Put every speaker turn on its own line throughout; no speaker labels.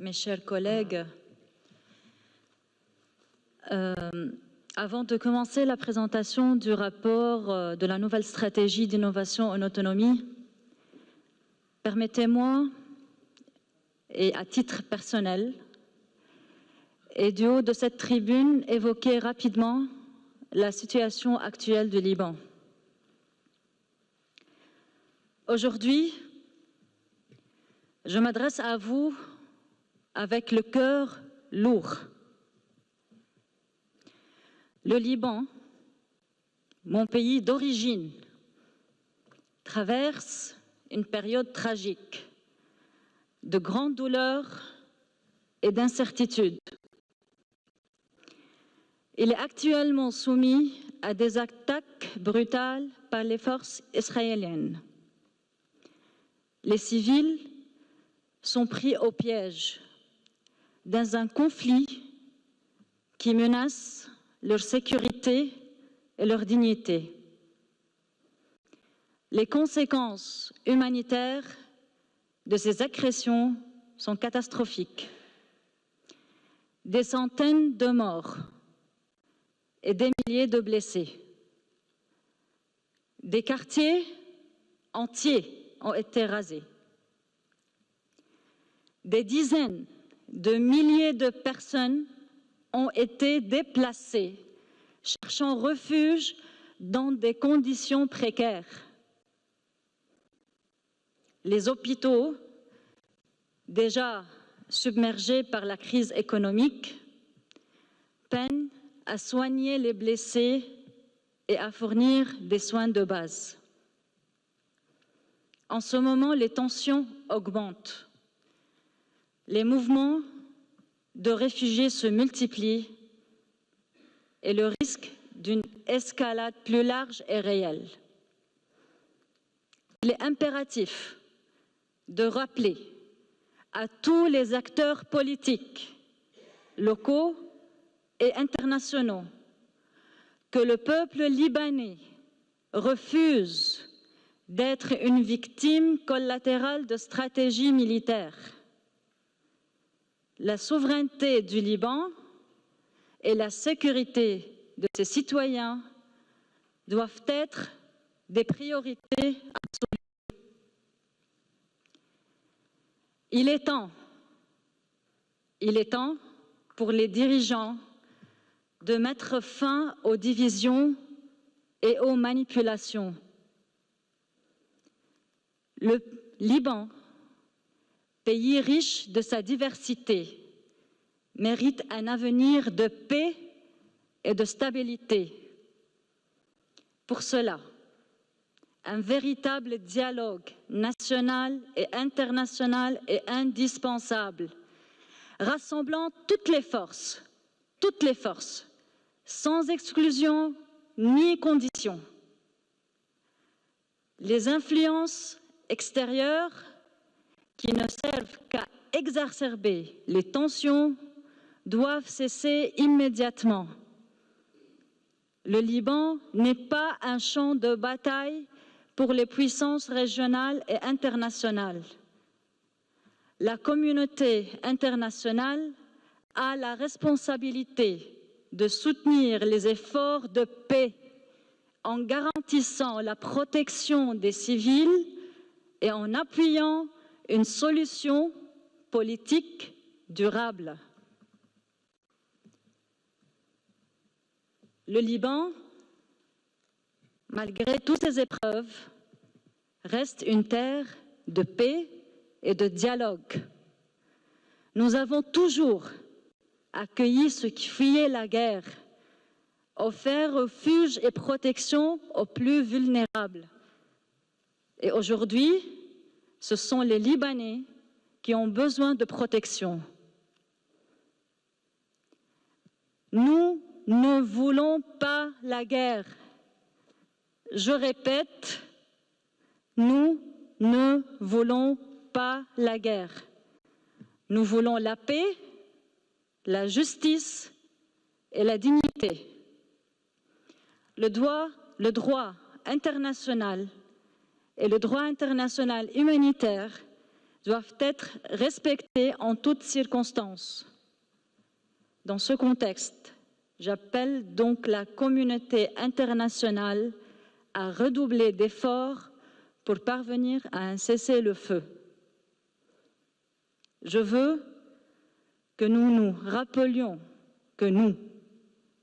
mes chers collègues, avant de commencer la présentation du rapport de la nouvelle stratégie d'innovation en autonomie, permettez-moi, et à titre personnel, et du haut de cette tribune, évoquer rapidement la situation actuelle du Liban. Aujourd'hui, je m'adresse à vous avec le cœur lourd. Le Liban, mon pays d'origine, traverse une période tragique de grande douleur et d'incertitude. Il est actuellement soumis à des attaques brutales par les forces israéliennes. Les civils sont pris au piège dans un conflit qui menace leur sécurité et leur dignité. Les conséquences humanitaires de ces agressions sont catastrophiques. Des centaines de morts et des milliers de blessés. Des quartiers entiers ont été rasés. Des dizaines de milliers de personnes ont été déplacées, cherchant refuge dans des conditions précaires. Les hôpitaux, déjà submergés par la crise économique, peinent à soigner les blessés et à fournir des soins de base. En ce moment, les tensions augmentent. Les mouvements de réfugiés se multiplient et le risque d'une escalade plus large est réel. Il est impératif de rappeler à tous les acteurs politiques, locaux et internationaux, que le peuple libanais refuse d'être une victime collatérale de stratégies militaires. La souveraineté du Liban et la sécurité de ses citoyens doivent être des priorités absolues. Il est temps pour les dirigeants de mettre fin aux divisions et aux manipulations. Le Liban, pays riche de sa diversité, mérite un avenir de paix et de stabilité. Pour cela, un véritable dialogue national et international est indispensable, rassemblant toutes les forces, sans exclusion ni condition. Les influences extérieures qui ne servent qu'à exacerber les tensions doivent cesser immédiatement. Le Liban n'est pas un champ de bataille pour les puissances régionales et internationales. La communauté internationale a la responsabilité de soutenir les efforts de paix en garantissant la protection des civils et en appuyant une solution politique durable. Le Liban, malgré toutes ces épreuves, reste une terre de paix et de dialogue. Nous avons toujours accueilli ceux qui fuyaient la guerre, offert refuge et protection aux plus vulnérables. Et aujourd'hui, ce sont les Libanais qui ont besoin de protection. Nous ne voulons pas la guerre. Je répète, nous ne voulons pas la guerre. Nous voulons la paix, la justice et la dignité. Le droit international et le droit international humanitaire doivent être respectées en toutes circonstances. Dans ce contexte, j'appelle donc la communauté internationale à redoubler d'efforts pour parvenir à un cessez-le-feu. Je veux que nous nous rappelions que nous,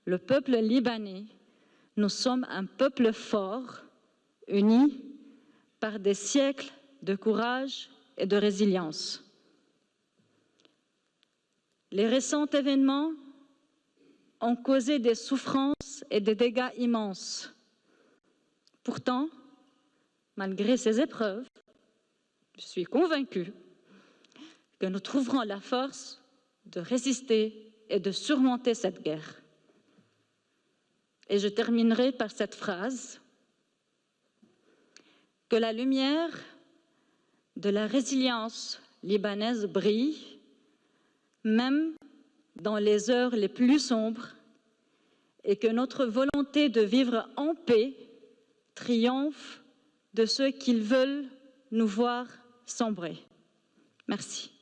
le peuple libanais, nous sommes un peuple fort, uni par des siècles de courage et de résilience. Les récents événements ont causé des souffrances et des dégâts immenses. Pourtant, malgré ces épreuves, je suis convaincue que nous trouverons la force de résister et de surmonter cette guerre. Et je terminerai par cette phrase: que la lumière de la résilience libanaise brille, même dans les heures les plus sombres, et que notre volonté de vivre en paix triomphe de ceux qui veulent nous voir sombrer. Merci.